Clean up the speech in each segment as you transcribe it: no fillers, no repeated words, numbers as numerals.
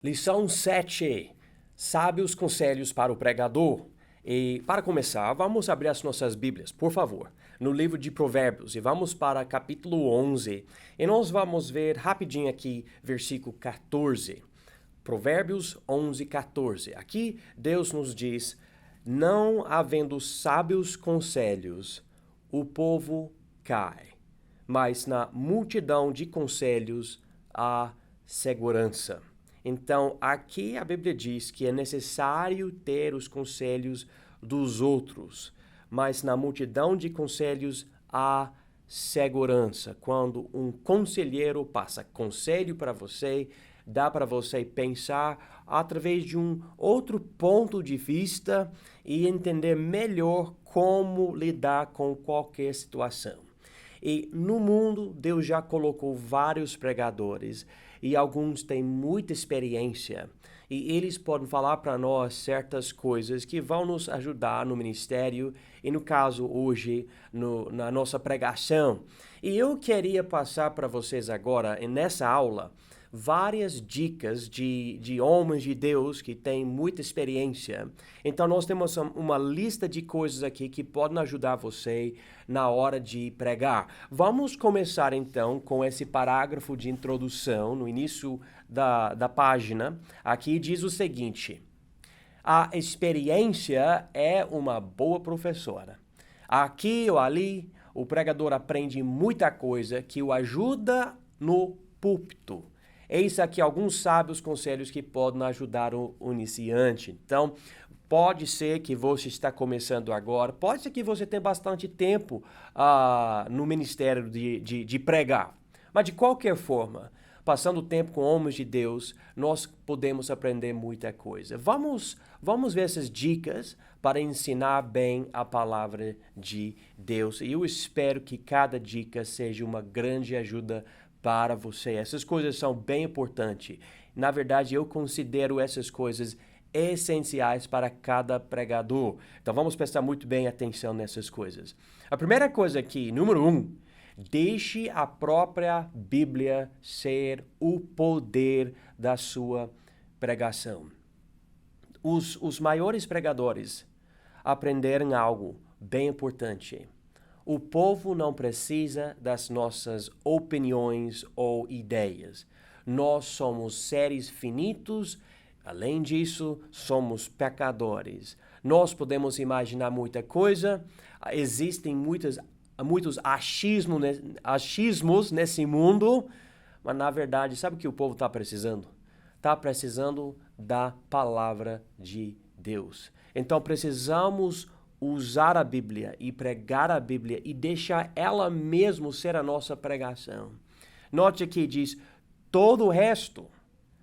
Lição 7. Sábios conselhos para o pregador. E para começar, vamos abrir as nossas Bíblias, por favor, no livro de Provérbios, e vamos para capítulo 11. E nós vamos ver rapidinho aqui, versículo 14. Provérbios 11, 14. Aqui Deus nos diz: não havendo sábios conselhos, o povo cai, mas na multidão de conselhos há segurança. Então, aqui a Bíblia diz que é necessário ter os conselhos dos outros, mas na multidão de conselhos há segurança. Quando um conselheiro passa conselho para você, dá para você pensar através de um outro ponto de vista e entender melhor como lidar com qualquer situação. E no mundo, Deus já colocou vários pregadores e alguns têm muita experiência. E eles podem falar para nós certas coisas que vão nos ajudar no ministério e, no caso, hoje, na nossa pregação. E eu queria passar para vocês agora, nessa aula, várias dicas de homens de Deus que têm muita experiência. Então, nós temos uma lista de coisas aqui que podem ajudar você na hora de pregar. Vamos começar, então, com esse parágrafo de introdução, no início da página. Aqui diz o seguinte: a experiência é uma boa professora. Aqui ou ali, o pregador aprende muita coisa que o ajuda no púlpito. Eis aqui alguns sábios conselhos que podem ajudar o iniciante. Então, pode ser que você está começando agora, pode ser que você tenha bastante tempo no ministério de pregar. Mas, de qualquer forma, passando tempo com homens de Deus, nós podemos aprender muita coisa. Vamos ver essas dicas para ensinar bem a palavra de Deus. E eu espero que cada dica seja uma grande ajuda para você. Essas coisas são bem importantes. Na verdade, eu considero essas coisas essenciais para cada pregador. Então, vamos prestar muito bem atenção nessas coisas. A primeira coisa aqui, número 1, deixe a própria Bíblia ser o poder da sua pregação. Os maiores pregadores aprenderam algo bem importante. O povo não precisa das nossas opiniões ou ideias. Nós somos seres finitos, além disso, somos pecadores. Nós podemos imaginar muita coisa, existem muitos achismos nesse mundo, mas na verdade, sabe o que o povo está precisando? Está precisando da palavra de Deus. Então precisamos usar a Bíblia e pregar a Bíblia e deixar ela mesmo ser a nossa pregação. Note que diz: todo o resto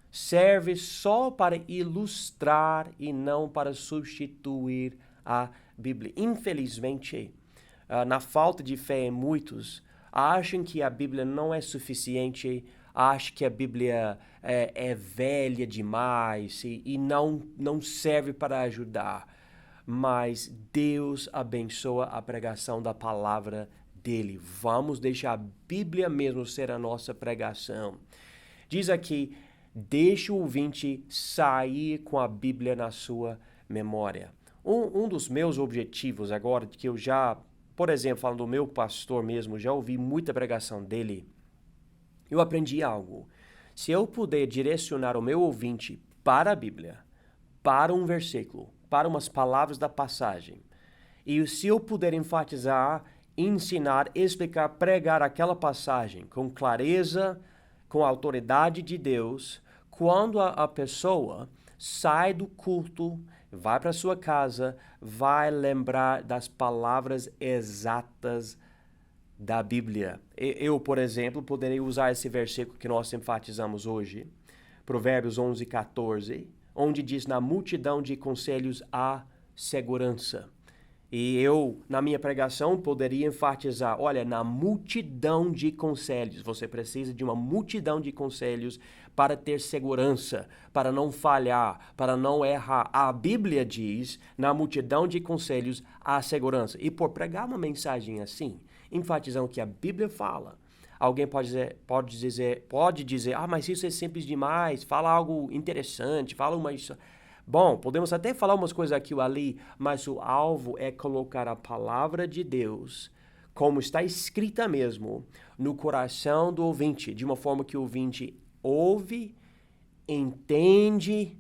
serve só para ilustrar e não para substituir a Bíblia. Infelizmente, na falta de fé em muitos, acham que a Bíblia não é suficiente, acham que a Bíblia é velha demais e não serve para ajudar. Mas Deus abençoa a pregação da palavra dele. Vamos deixar a Bíblia mesmo ser a nossa pregação. Diz aqui: deixe o ouvinte sair com a Bíblia na sua memória. Um dos meus objetivos agora, que eu já, por exemplo, falando do meu pastor mesmo, já ouvi muita pregação dele, eu aprendi algo. Se eu puder direcionar o meu ouvinte para a Bíblia, para um versículo, para umas palavras da passagem, e se eu puder enfatizar, ensinar, explicar, pregar aquela passagem com clareza, com a autoridade de Deus, quando a pessoa sai do culto, vai para sua casa, vai lembrar das palavras exatas da Bíblia. Eu, por exemplo, poderia usar esse versículo que nós enfatizamos hoje, Provérbios 11, 14, onde diz: na multidão de conselhos há segurança. E eu, na minha pregação, poderia enfatizar: olha, na multidão de conselhos, você precisa de uma multidão de conselhos para ter segurança, para não falhar, para não errar. A Bíblia diz: na multidão de conselhos há segurança. E por pregar uma mensagem assim, enfatizando que a Bíblia fala, Alguém pode dizer, ah, mas isso é simples demais, fala algo interessante, fala uma... Bom, podemos até falar umas coisas aqui ou ali, mas o alvo é colocar a palavra de Deus, como está escrita mesmo, no coração do ouvinte, de uma forma que o ouvinte ouve, entende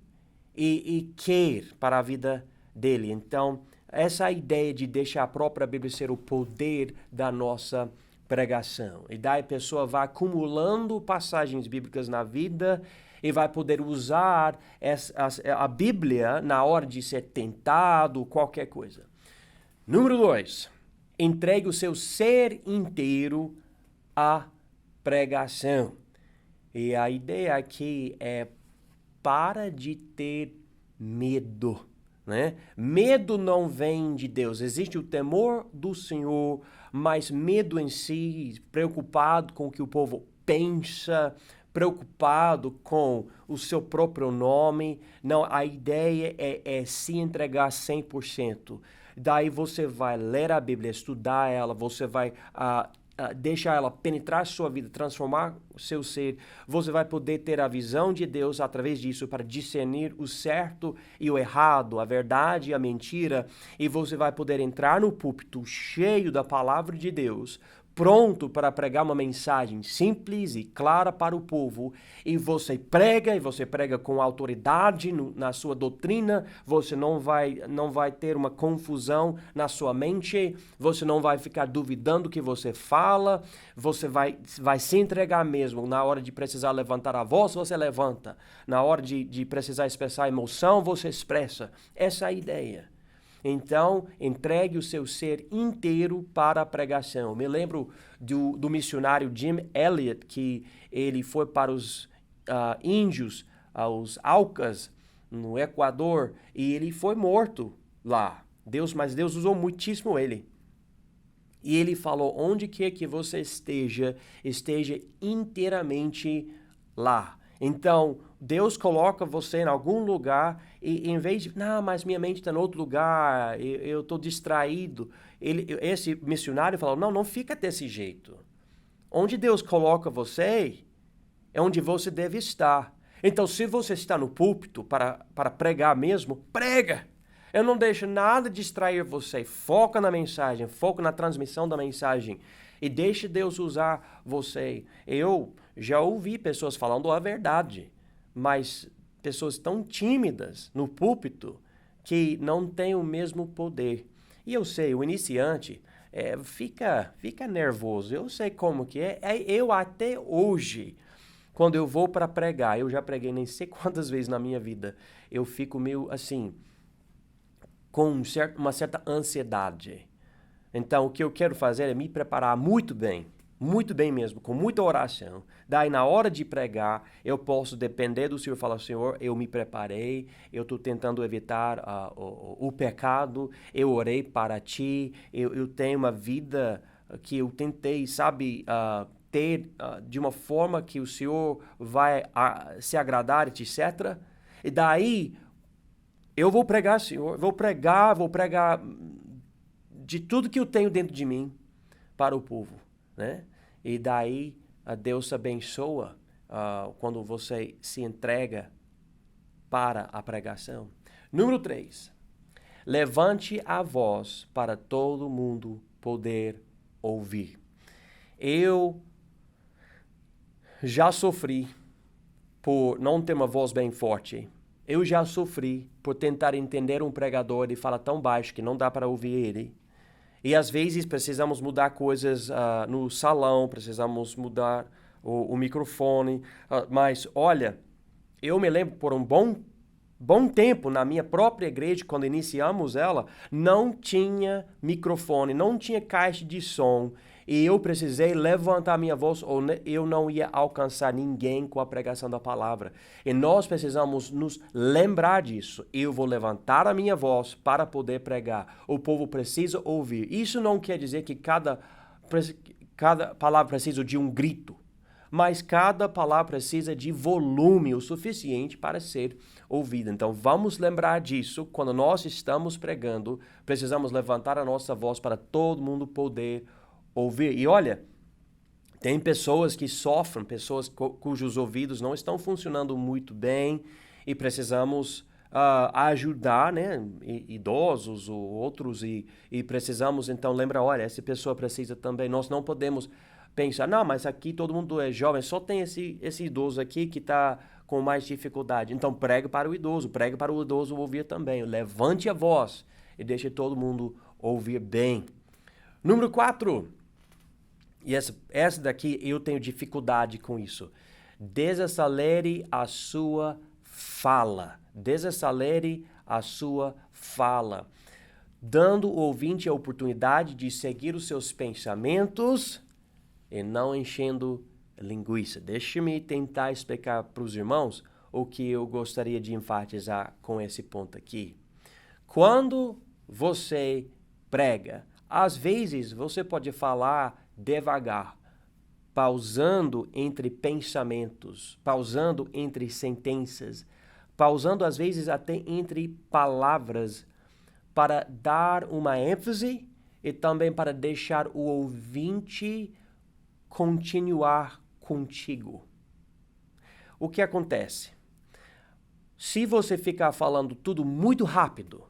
e quer para a vida dele. Então, essa ideia de deixar a própria Bíblia ser o poder da nossa pregação. E daí a pessoa vai acumulando passagens bíblicas na vida e vai poder usar a Bíblia na hora de ser tentado, qualquer coisa. Número 2. Entregue o seu ser inteiro à pregação. E a ideia aqui é para de ter medo, né? Medo não vem de Deus. Existe o temor do Senhor, mas medo em si, preocupado com o que o povo pensa, preocupado com o seu próprio nome. Não, a ideia é se entregar 100%. Daí você vai ler a Bíblia, estudar ela, você vai deixar ela penetrar a sua vida, transformar o seu ser. Você vai poder ter a visão de Deus através disso para discernir o certo e o errado, a verdade e a mentira. E você vai poder entrar no púlpito cheio da palavra de Deus, pronto para pregar uma mensagem simples e clara para o povo, e você prega com autoridade na sua doutrina. Você não vai ter uma confusão na sua mente, você não vai ficar duvidando o que você fala, você vai se entregar mesmo. Na hora de precisar levantar a voz, você levanta. Na hora de precisar expressar emoção, você expressa. Essa é a ideia. Então, entregue o seu ser inteiro para a pregação. Me lembro do missionário Jim Elliot, que ele foi para os índios, os Aucas, no Equador, e ele foi morto lá. Mas Deus usou muitíssimo ele. E ele falou, onde quer que você esteja inteiramente lá. Então, Deus coloca você em algum lugar e em vez de, não, mas minha mente está em outro lugar, eu estou distraído. Esse missionário falou, não fica desse jeito. Onde Deus coloca você é onde você deve estar. Então, se você está no púlpito para pregar mesmo, prega. Eu não deixo nada distrair você. Foca na mensagem, foca na transmissão da mensagem. E deixe Deus usar você. Eu já ouvi pessoas falando a verdade, mas pessoas tão tímidas no púlpito que não têm o mesmo poder. E eu sei, o iniciante fica nervoso. Eu sei como que é. Eu até hoje, quando eu vou para pregar, eu já preguei nem sei quantas vezes na minha vida, eu fico meio assim, com uma certa ansiedade. Então, o que eu quero fazer é me preparar muito bem mesmo, com muita oração. Daí, na hora de pregar, eu posso depender do Senhor e falar, Senhor, eu me preparei, eu estou tentando evitar o pecado, eu orei para Ti, eu tenho uma vida que eu tentei, ter de uma forma que o Senhor vai se agradar, etc. E daí, eu vou pregar, Senhor, vou pregar de tudo que eu tenho dentro de mim para o povo, né? E daí Deus abençoa quando você se entrega para a pregação. Número 3. Levante a voz para todo mundo poder ouvir. Eu já sofri por não ter uma voz bem forte. Eu já sofri por tentar entender um pregador e fala tão baixo que não dá para ouvir ele. E às vezes precisamos mudar coisas no salão, precisamos mudar o microfone. Mas olha, eu me lembro por um bom tempo na minha própria igreja, quando iniciamos ela, não tinha microfone, não tinha caixa de som. E eu precisei levantar minha voz ou eu não ia alcançar ninguém com a pregação da palavra. E nós precisamos nos lembrar disso. Eu vou levantar a minha voz para poder pregar. O povo precisa ouvir. Isso não quer dizer que cada palavra precisa de um grito. Mas cada palavra precisa de volume o suficiente para ser ouvida. Então, vamos lembrar disso. Quando nós estamos pregando, precisamos levantar a nossa voz para todo mundo poder ouvir. E olha, Tem pessoas que sofrem, pessoas cujos ouvidos não estão funcionando muito bem e precisamos ajudar, né, idosos ou outros e precisamos então lembrar, olha, essa pessoa precisa também. Nós não podemos pensar, não, mas aqui todo mundo é jovem, só tem esse idoso aqui que está com mais dificuldade. Então pregue para o idoso ouvir também. Levante a voz e deixe todo mundo ouvir bem. Número 4. E essa daqui eu tenho dificuldade com isso. Desacelere a sua fala. Desacelere a sua fala. Dando o ouvinte a oportunidade de seguir os seus pensamentos e não enchendo linguiça. Deixe-me tentar explicar para os irmãos o que eu gostaria de enfatizar com esse ponto aqui. Quando você prega, às vezes você pode falar devagar, pausando entre pensamentos, pausando entre sentenças, pausando às vezes até entre palavras, para dar uma ênfase e também para deixar o ouvinte continuar contigo. O que acontece? Se você ficar falando tudo muito rápido,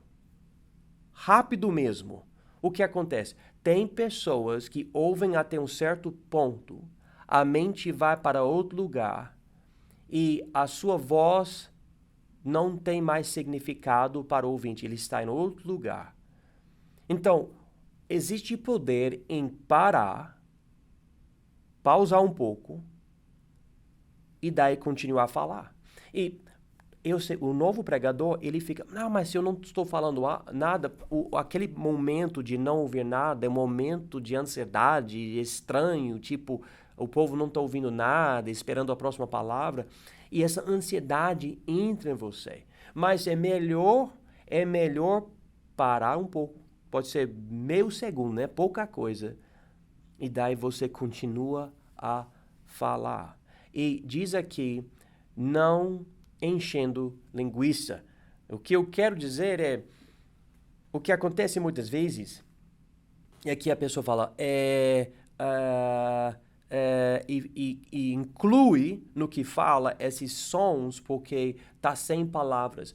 rápido mesmo, o que acontece? Tem pessoas que ouvem até um certo ponto, a mente vai para outro lugar e a sua voz não tem mais significado para o ouvinte, ele está em outro lugar. Então, existe poder em parar, pausar um pouco e daí continuar a falar. E eu sei, o novo pregador, ele fica, não, mas se eu não estou falando nada, aquele momento de não ouvir nada é um momento de ansiedade estranho, tipo, o povo não está ouvindo nada, esperando a próxima palavra, e essa ansiedade entra em você. Mas é melhor parar um pouco, pode ser meio segundo, né? Pouca coisa, e daí você continua a falar. E diz aqui, não enchendo linguiça. O que eu quero dizer é, o que acontece muitas vezes é que a pessoa fala, e inclui no que fala esses sons porque está sem palavras.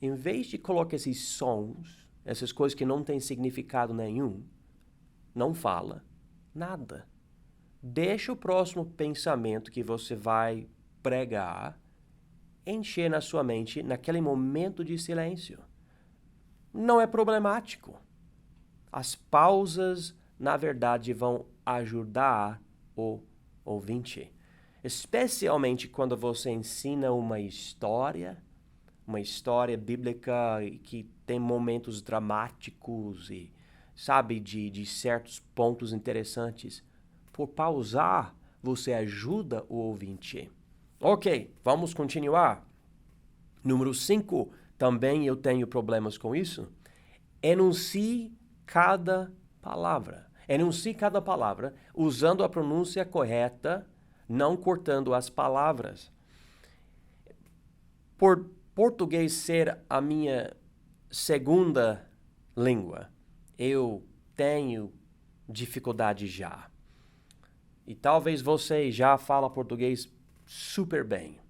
Em vez de colocar esses sons, essas coisas que não têm significado nenhum, não fala nada. Deixa o próximo pensamento que você vai pregar encher na sua mente naquele momento de silêncio. Não é problemático. As pausas, na verdade, vão ajudar o ouvinte. Especialmente quando você ensina uma história bíblica que tem momentos dramáticos e, sabe, de certos pontos interessantes. Por pausar, você ajuda o ouvinte. Ok, vamos continuar. Número 5, também eu tenho problemas com isso. Enuncie cada palavra. Enuncie cada palavra usando a pronúncia correta, não cortando as palavras. Por português ser a minha segunda língua, eu tenho dificuldade já. E talvez você já fala português super bem.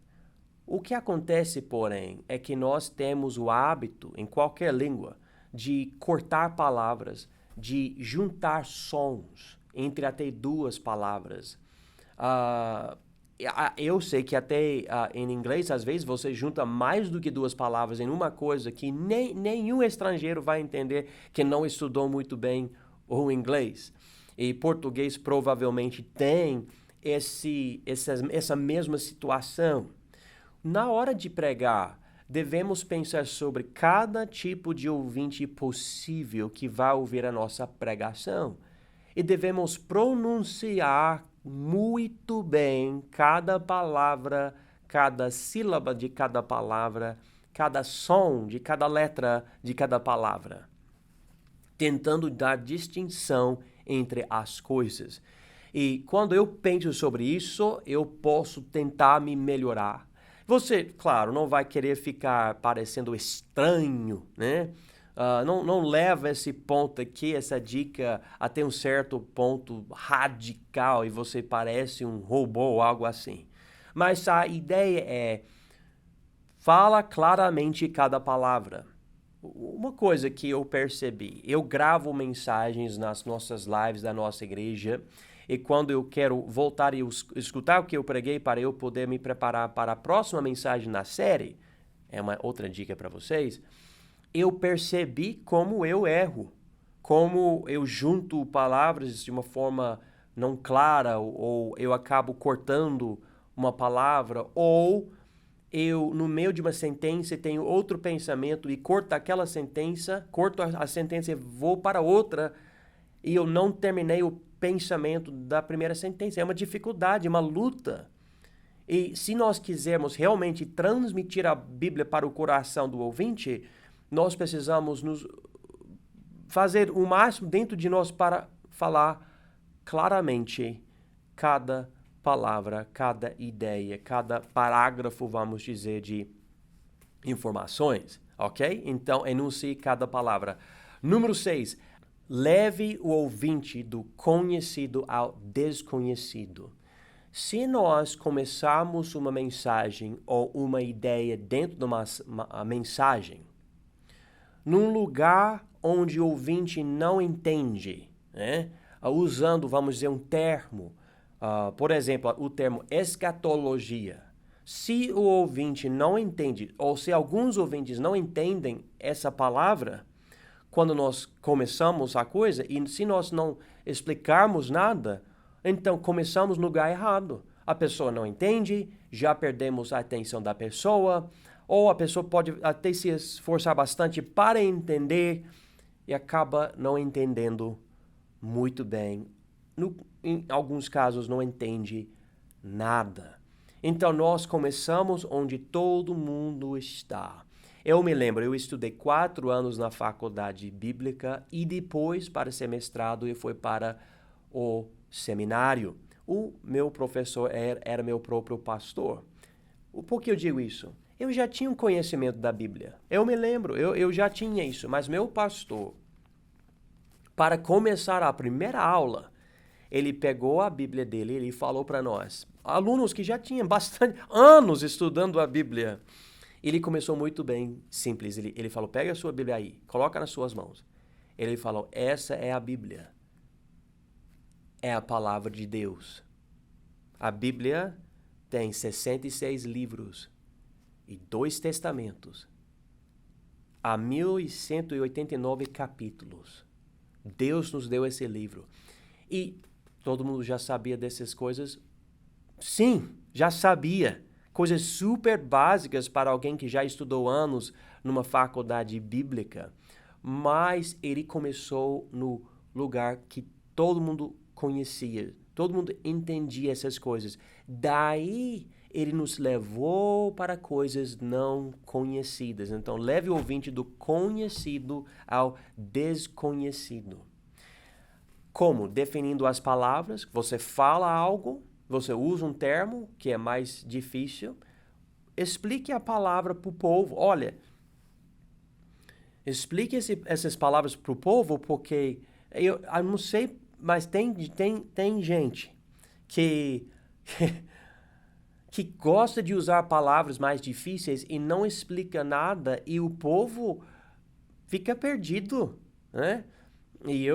O que acontece, porém, é que nós temos o hábito, em qualquer língua, de cortar palavras, de juntar sons entre até duas palavras. Eu sei que até em inglês, às vezes, você junta mais do que duas palavras em uma coisa que nenhum estrangeiro vai entender que não estudou muito bem o inglês. E português provavelmente tem essa mesma situação. Na hora de pregar, devemos pensar sobre cada tipo de ouvinte possível que vai ouvir a nossa pregação. E devemos pronunciar muito bem cada palavra, cada sílaba de cada palavra, cada som de cada letra de cada palavra, tentando dar distinção entre as coisas. E quando eu penso sobre isso, eu posso tentar me melhorar. Você, claro, não vai querer ficar parecendo estranho, né? não leva esse ponto aqui, essa dica, até um certo ponto radical e você parece um robô ou algo assim. Mas a ideia é, fala claramente cada palavra. Uma coisa que eu percebi, eu gravo mensagens nas nossas lives da nossa igreja e quando eu quero voltar e escutar o que eu preguei para eu poder me preparar para a próxima mensagem na série, é uma outra dica para vocês, eu percebi como eu erro, como eu junto palavras de uma forma não clara ou eu acabo cortando uma palavra ou eu, no meio de uma sentença, tenho outro pensamento e corto aquela sentença, corto a sentença e vou para outra, e eu não terminei o pensamento da primeira sentença. É uma dificuldade, uma luta. E se nós quisermos realmente transmitir a Bíblia para o coração do ouvinte, nós precisamos nos fazer o máximo dentro de nós para falar claramente cada palavra, cada ideia, cada parágrafo, vamos dizer, de informações, ok? Então, enuncie cada palavra. Número 6. Leve o ouvinte do conhecido ao desconhecido. Se nós começarmos uma mensagem ou uma ideia dentro de uma mensagem, num lugar onde o ouvinte não entende, né? Usando, vamos dizer, um termo, por exemplo, o termo escatologia. Se o ouvinte não entende, ou se alguns ouvintes não entendem essa palavra, quando nós começamos a coisa, e se nós não explicarmos nada, então começamos no lugar errado. A pessoa não entende, já perdemos a atenção da pessoa, ou a pessoa pode até se esforçar bastante para entender e acaba não entendendo muito bem. Em alguns casos não entende nada. Então nós começamos onde todo mundo está. Eu me lembro, eu estudei 4 anos na faculdade bíblica e depois para ser mestrado eu fui para o seminário. O meu professor era meu próprio pastor. Por que eu digo isso? Eu já tinha um conhecimento da Bíblia. Eu me lembro, eu já tinha isso, mas meu pastor, para começar a primeira aula, ele pegou a Bíblia dele e ele falou para nós, alunos que já tinham bastante anos estudando a Bíblia. Ele começou muito bem, simples. Ele falou, pega a sua Bíblia aí, coloca nas suas mãos. Ele falou, essa é a Bíblia. É a palavra de Deus. A Bíblia tem 66 livros e 2 testamentos. Há 1189 capítulos. Deus nos deu esse livro. E todo mundo já sabia dessas coisas? Sim, já sabia. Coisas super básicas para alguém que já estudou anos numa faculdade bíblica. Mas ele começou no lugar que todo mundo conhecia. Todo mundo entendia essas coisas. Daí, ele nos levou para coisas não conhecidas. Então, leve o ouvinte do conhecido ao desconhecido. Como? Definindo as palavras. Você fala algo, você usa um termo que é mais difícil. Explique a palavra para o povo. Olha, explique essas palavras para o povo, porque eu não sei, mas tem gente que gosta de usar palavras mais difíceis e não explica nada e o povo fica perdido, né? E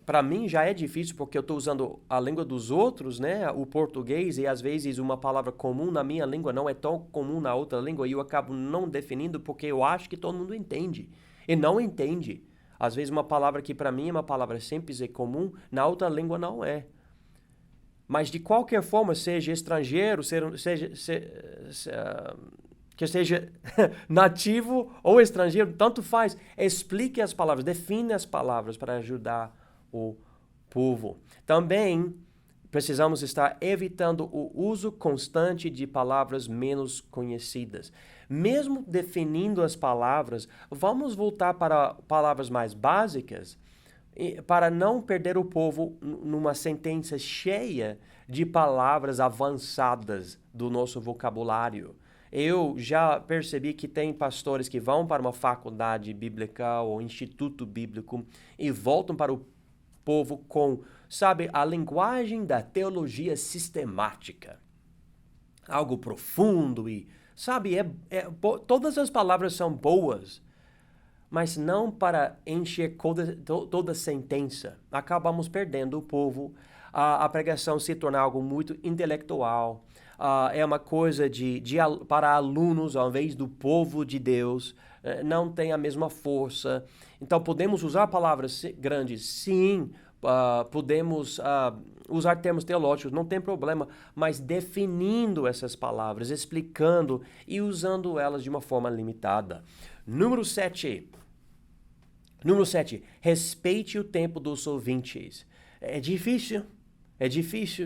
para mim já é difícil porque eu estou usando a língua dos outros, né? O português, e às vezes uma palavra comum na minha língua não é tão comum na outra língua e eu acabo não definindo porque eu acho que todo mundo entende. E não entende. Às vezes uma palavra que para mim é uma palavra simples e comum, na outra língua não é. Mas de qualquer forma, seja estrangeiro, que seja nativo ou estrangeiro, tanto faz. Explique as palavras, define as palavras para ajudar o povo. Também precisamos estar evitando o uso constante de palavras menos conhecidas. Mesmo definindo as palavras, vamos voltar para palavras mais básicas para não perder o povo numa sentença cheia de palavras avançadas do nosso vocabulário. Eu já percebi que tem pastores que vão para uma faculdade bíblica ou instituto bíblico e voltam para o povo com, sabe, a linguagem da teologia sistemática. Algo profundo e, sabe, todas as palavras são boas, mas não para encher toda sentença. Acabamos perdendo o povo. A pregação se torna algo muito intelectual. É uma coisa para alunos, ao invés do povo de Deus. Não tem a mesma força. Então, podemos usar palavras grandes, sim. Podemos usar termos teológicos, não tem problema, mas definindo essas palavras, explicando e usando elas de uma forma limitada. Número 7, respeite o tempo dos ouvintes. É difícil,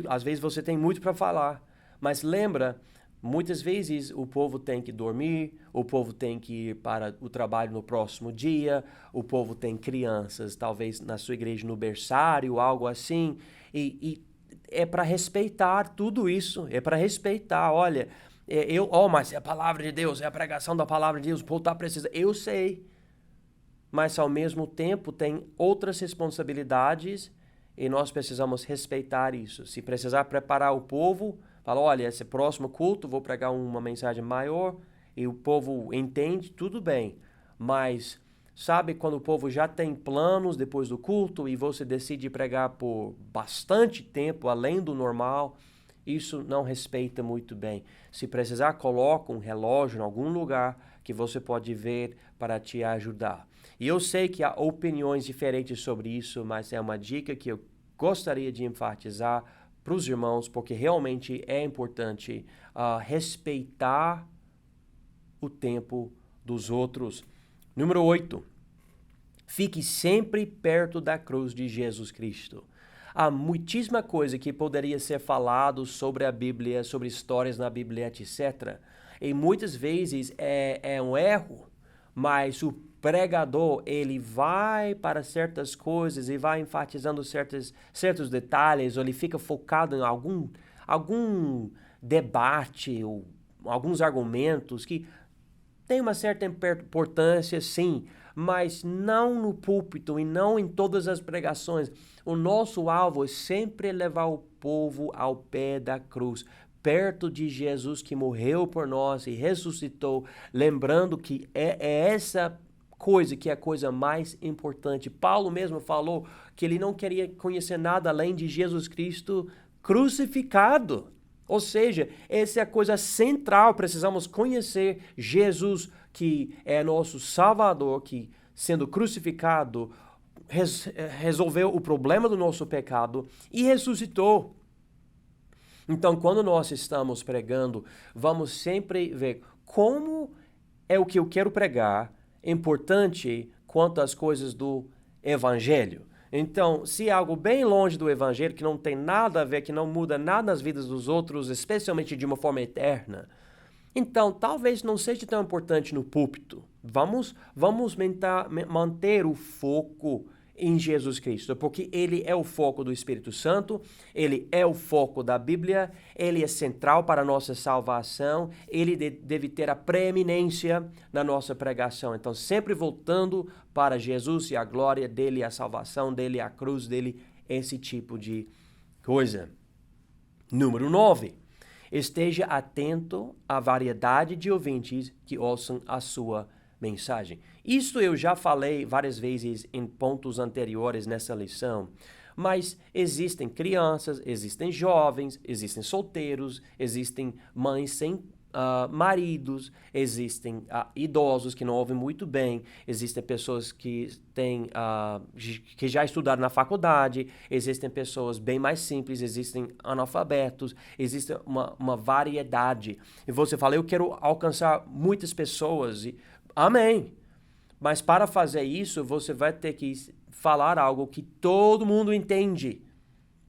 às vezes você tem muito para falar, mas lembra, muitas vezes o povo tem que dormir, o povo tem que ir para o trabalho no próximo dia, o povo tem crianças, talvez na sua igreja no berçário, algo assim, e é para respeitar tudo isso, é para respeitar, olha, mas é a palavra de Deus, é a pregação da palavra de Deus, o povo está precisando, eu sei, mas ao mesmo tempo tem outras responsabilidades e nós precisamos respeitar isso. Se precisar preparar o povo, fala, olha, esse próximo culto vou pregar uma mensagem maior e o povo entende, tudo bem. Mas sabe quando o povo já tem planos depois do culto e você decide pregar por bastante tempo, além do normal, isso não respeita muito bem. Se precisar, coloca um relógio em algum lugar que você pode ver para te ajudar. E eu sei que há opiniões diferentes sobre isso, mas é uma dica que eu gostaria de enfatizar para os irmãos, porque realmente é importante respeitar o tempo dos outros. Número 8. Fique sempre perto da cruz de Jesus Cristo. Há muitíssima coisa que poderia ser falado sobre a Bíblia, sobre histórias na Bíblia, etc. E muitas vezes é um erro, mas o pregador, ele vai para certas coisas e vai enfatizando certos detalhes, ou ele fica focado em algum debate, ou alguns argumentos que tem uma certa importância, sim, mas não no púlpito e não em todas as pregações. O nosso alvo é sempre levar o povo ao pé da cruz, perto de Jesus que morreu por nós e ressuscitou, lembrando que é essa coisa que é a coisa mais importante. Paulo mesmo falou que ele não queria conhecer nada além de Jesus Cristo crucificado. Ou seja, essa é a coisa central, precisamos conhecer Jesus, que é nosso Salvador, que sendo crucificado, resolveu o problema do nosso pecado e ressuscitou. Então, quando nós estamos pregando, vamos sempre ver como é o que eu quero pregar, importante quanto às coisas do Evangelho. Então, se é algo bem longe do Evangelho, que não tem nada a ver, que não muda nada nas vidas dos outros, especialmente de uma forma eterna, então talvez não seja tão importante no púlpito. Vamos manter o foco em Jesus Cristo, porque Ele é o foco do Espírito Santo, Ele é o foco da Bíblia, Ele é central para a nossa salvação, Ele deve ter a preeminência na nossa pregação. Então, sempre voltando para Jesus e a glória dEle, a salvação dEle, a cruz dEle, esse tipo de coisa. Número 9. Esteja atento à variedade de ouvintes que ouçam a sua mensagem. Isso eu já falei várias vezes em pontos anteriores nessa lição, mas existem crianças, existem jovens, existem solteiros, existem mães sem maridos, existem idosos que não ouvem muito bem, existem pessoas que que já estudaram na faculdade, existem pessoas bem mais simples, existem analfabetos, existe uma variedade. E você fala, eu quero alcançar muitas pessoas, amém. Mas para fazer isso, você vai ter que falar algo que todo mundo entende.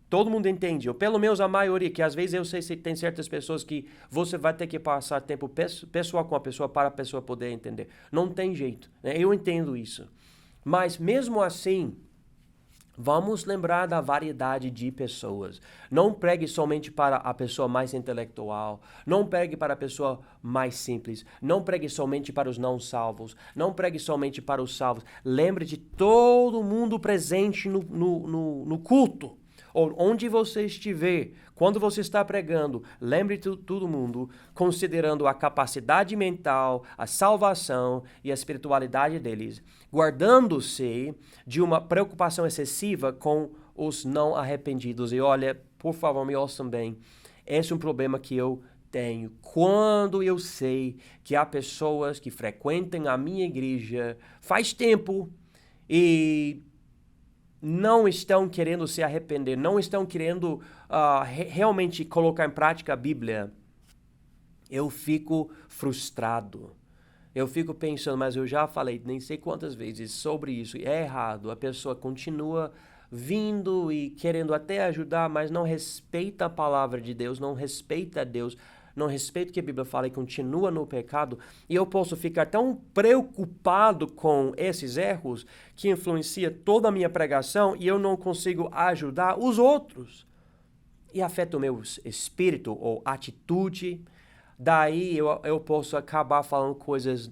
Todo mundo entende, ou pelo menos a maioria, que às vezes eu sei se tem certas pessoas que você vai ter que passar tempo pessoal com a pessoa para a pessoa poder entender. Não tem jeito, né? Eu entendo isso. Mas mesmo assim, Vamos lembrar da variedade de pessoas. Não pregue somente para a pessoa mais intelectual. Não pregue para a pessoa mais simples. Não pregue somente para os não salvos. Não pregue somente para os salvos. Lembre de todo mundo presente no culto. Ou onde você estiver, quando você está pregando, lembre de todo mundo, considerando a capacidade mental, a salvação e a espiritualidade deles, guardando-se de uma preocupação excessiva com os não arrependidos. E olha, por favor, me ouçam bem, esse é um problema que eu tenho. Quando eu sei que há pessoas que frequentam a minha igreja faz tempo e não estão querendo se arrepender, não estão querendo realmente colocar em prática a Bíblia, eu fico frustrado. Eu fico pensando, mas eu já falei nem sei quantas vezes sobre isso, e é errado. A pessoa continua vindo e querendo até ajudar, mas não respeita a palavra de Deus, não respeita Deus, não respeita o que a Bíblia fala e continua no pecado. E eu posso ficar tão preocupado com esses erros que influencia toda a minha pregação e eu não consigo ajudar os outros. E afeta o meu espírito ou atitude. Daí eu posso acabar falando coisas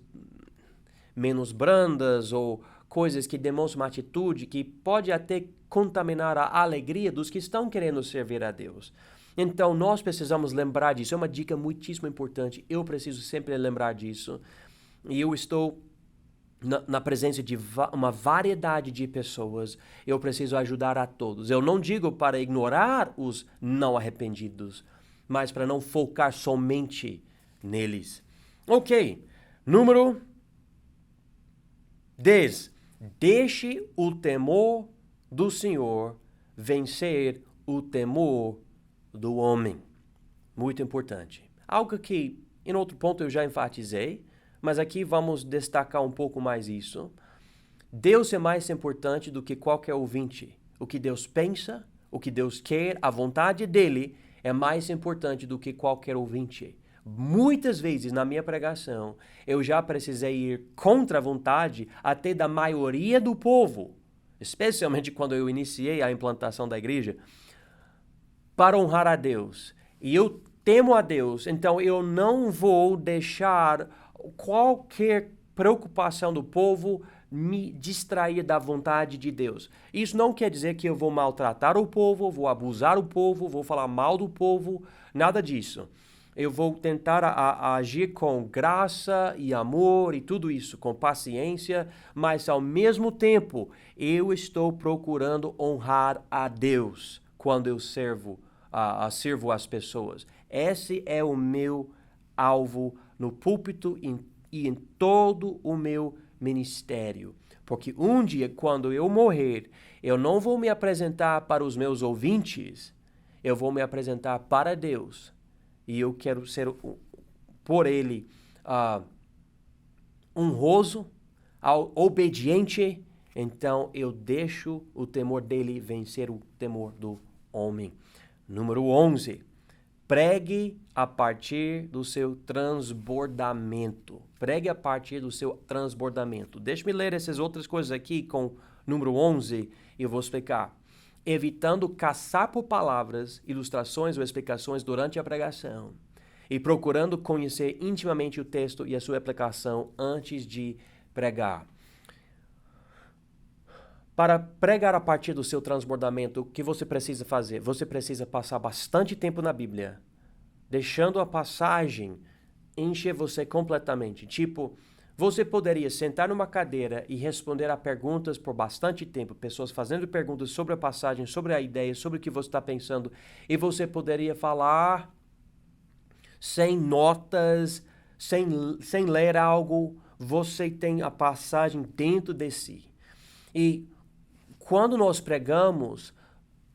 menos brandas ou coisas que demonstram uma atitude que pode até contaminar a alegria dos que estão querendo servir a Deus. Então, nós precisamos lembrar disso. É uma dica muitíssimo importante. Eu preciso sempre lembrar disso. E eu estou na presença de uma variedade de pessoas. Eu preciso ajudar a todos. Eu não digo para ignorar os não arrependidos, mas para não focar somente neles. Ok. Número 10. Deixe o temor do Senhor vencer o temor do homem. Muito importante. Algo que, em outro ponto, eu já enfatizei, mas aqui vamos destacar um pouco mais isso. Deus é mais importante do que qualquer ouvinte. O que Deus pensa, o que Deus quer, a vontade dele é mais importante do que qualquer ouvinte. Muitas vezes na minha pregação, eu já precisei ir contra a vontade até da maioria do povo, especialmente quando eu iniciei a implantação da igreja, para honrar a Deus. E eu temo a Deus, então eu não vou deixar qualquer preocupação do povo me distrair da vontade de Deus. Isso não quer dizer que eu vou maltratar o povo, vou abusar o povo, vou falar mal do povo, nada disso. Eu vou tentar agir com graça e amor e tudo isso, com paciência, mas ao mesmo tempo eu estou procurando honrar a Deus quando eu sirvo as pessoas. Esse é o meu alvo no púlpito e em todo o meu ministério. Porque um dia, quando eu morrer, eu não vou me apresentar para os meus ouvintes, eu vou me apresentar para Deus. E eu quero ser, por Ele, honroso, obediente. Então, eu deixo o temor dele vencer o temor do homem. Número 11. Pregue a partir do seu transbordamento. Pregue a partir do seu transbordamento. Deixe-me ler essas outras coisas aqui com número 11 e eu vou explicar. Evitando caçar por palavras, ilustrações ou explicações durante a pregação e procurando conhecer intimamente o texto e a sua aplicação antes de pregar. Para pregar a partir do seu transbordamento, o que você precisa fazer? Você precisa passar bastante tempo na Bíblia, deixando a passagem encher você completamente. Tipo, você poderia sentar numa cadeira e responder a perguntas por bastante tempo, pessoas fazendo perguntas sobre a passagem, sobre a ideia, sobre o que você está pensando, e você poderia falar sem notas, sem ler algo, você tem a passagem dentro de si. E quando nós pregamos,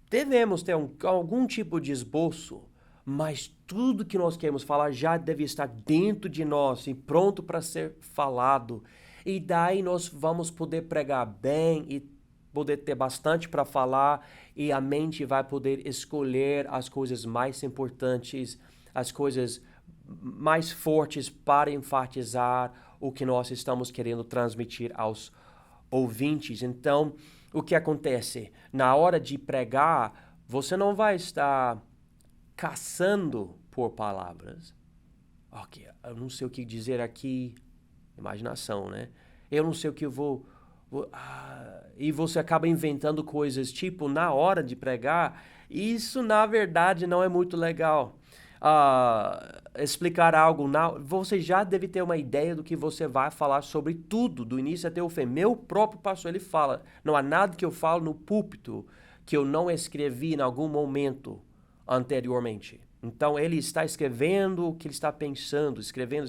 devemos ter algum tipo de esboço, mas tudo que nós queremos falar já deve estar dentro de nós e pronto para ser falado. E daí nós vamos poder pregar bem e poder ter bastante para falar e a mente vai poder escolher as coisas mais importantes, as coisas mais fortes para enfatizar o que nós estamos querendo transmitir aos ouvintes. Então, o que acontece? Na hora de pregar, você não vai estar caçando por palavras. Ok, eu não sei o que dizer aqui. Imaginação, né? Eu não sei o que eu vou e você acaba inventando coisas tipo na hora de pregar. Isso, na verdade, não é muito legal. Explicar algo, você já deve ter uma ideia do que você vai falar sobre tudo, do início até o fim. Meu próprio pastor, ele fala, não há nada que eu falo no púlpito que eu não escrevi em algum momento anteriormente. Então, ele está escrevendo o que ele está pensando, escrevendo.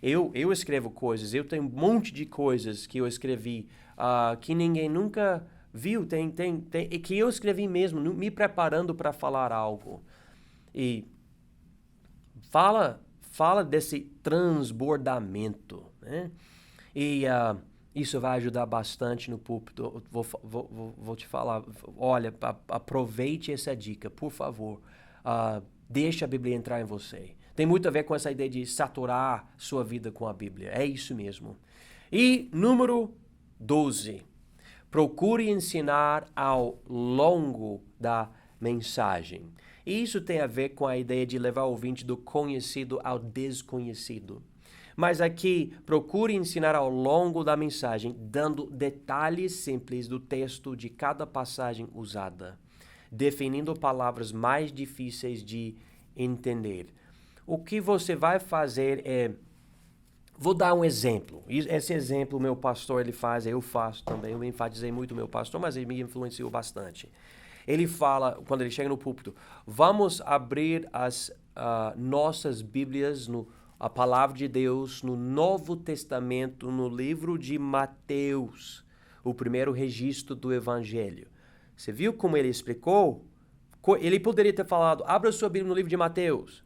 Eu escrevo coisas, eu tenho um monte de coisas que eu escrevi que ninguém nunca viu, e que eu escrevi mesmo, me preparando para falar algo. E fala desse transbordamento, né? E isso vai ajudar bastante no púlpito. Vou te falar, olha, aproveite essa dica, por favor. Deixa a Bíblia entrar em você. Tem muito a ver com essa ideia de saturar sua vida com a Bíblia. É isso mesmo. E número 12. Procure ensinar ao longo da mensagem. E isso tem a ver com a ideia de levar o ouvinte do conhecido ao desconhecido. Mas aqui, procure ensinar ao longo da mensagem, dando detalhes simples do texto de cada passagem usada, definindo palavras mais difíceis de entender. O que você vai fazer é... Vou dar um exemplo. Esse exemplo meu pastor ele faz, eu faço também. Eu enfatizei muito meu pastor, mas ele me influenciou bastante. Ele fala, quando ele chega no púlpito, vamos abrir as nossas Bíblias, a palavra de Deus, no Novo Testamento, no livro de Mateus, o primeiro registro do Evangelho. Você viu como ele explicou? Ele poderia ter falado, abra sua Bíblia no livro de Mateus.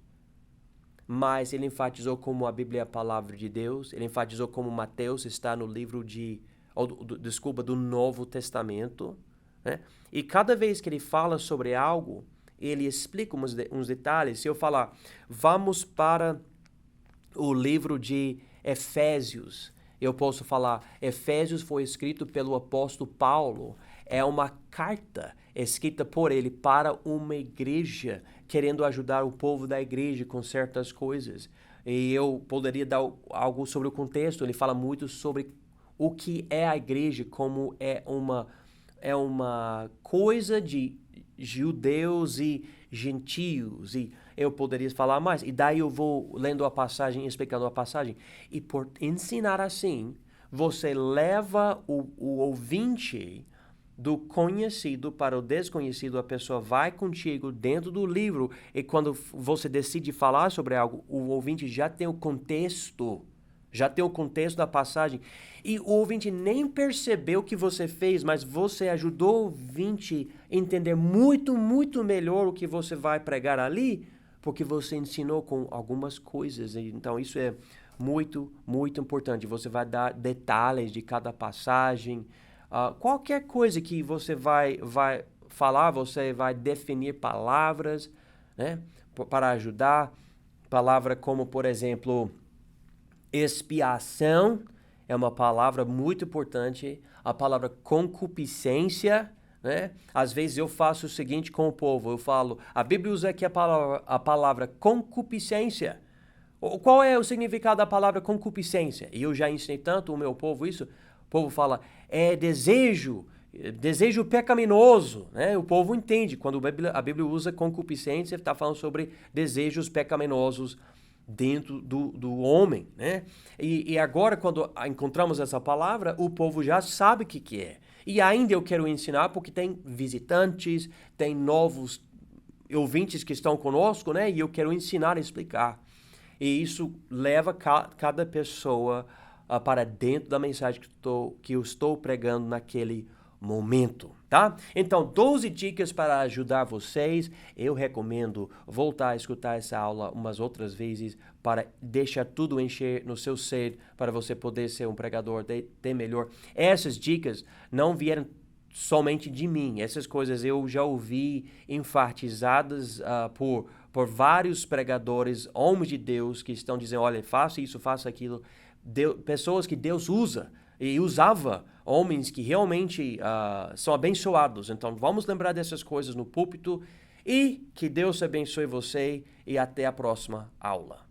Mas ele enfatizou como a Bíblia é a palavra de Deus. Ele enfatizou como Mateus está no livro do Novo Testamento. Né? E cada vez que ele fala sobre algo, ele explica uns detalhes. Se eu falar, vamos para o livro de Efésios, eu posso falar, Efésios foi escrito pelo apóstolo Paulo. É uma carta escrita por ele para uma igreja, querendo ajudar o povo da igreja com certas coisas. E eu poderia dar algo sobre o contexto. Ele fala muito sobre o que é a igreja, como é uma coisa de judeus e gentios. E eu poderia falar mais. E daí eu vou lendo a passagem, explicando a passagem. E por ensinar assim, você leva o ouvinte do conhecido para o desconhecido. A pessoa vai contigo dentro do livro e quando você decide falar sobre algo, o ouvinte já tem o contexto da passagem e o ouvinte nem percebeu o que você fez, mas você ajudou o ouvinte a entender muito, muito melhor o que você vai pregar ali, porque você ensinou com algumas coisas. Então isso é muito, muito importante. Você vai dar detalhes de cada passagem. Qualquer coisa que você vai falar, você vai definir palavras, né, para ajudar. Palavra como, por exemplo, expiação é uma palavra muito importante. A palavra concupiscência, né? Às vezes eu faço o seguinte com o povo, eu falo, a Bíblia usa aqui a palavra concupiscência. Qual é o significado da palavra concupiscência? E eu já ensinei tanto o meu povo isso. O povo fala, é desejo pecaminoso, né? O povo entende, quando a Bíblia usa concupiscência, está falando sobre desejos pecaminosos dentro do homem, né? E agora, quando encontramos essa palavra, o povo já sabe o que é. E ainda eu quero ensinar, porque tem visitantes, tem novos ouvintes que estão conosco, né? E eu quero ensinar e explicar. E isso leva cada pessoa para dentro da mensagem que eu estou pregando naquele momento, tá? Então, 12 dicas para ajudar vocês. Eu recomendo voltar a escutar essa aula umas outras vezes para deixar tudo encher no seu ser, para você poder ser um pregador de melhor. Essas dicas não vieram somente de mim. Essas coisas eu já ouvi enfatizadas por vários pregadores, homens de Deus, que estão dizendo, olha, faça isso, faça aquilo. Pessoas que Deus usa e usava homens que realmente são abençoados. Então, vamos lembrar dessas coisas no púlpito e que Deus abençoe você e até a próxima aula.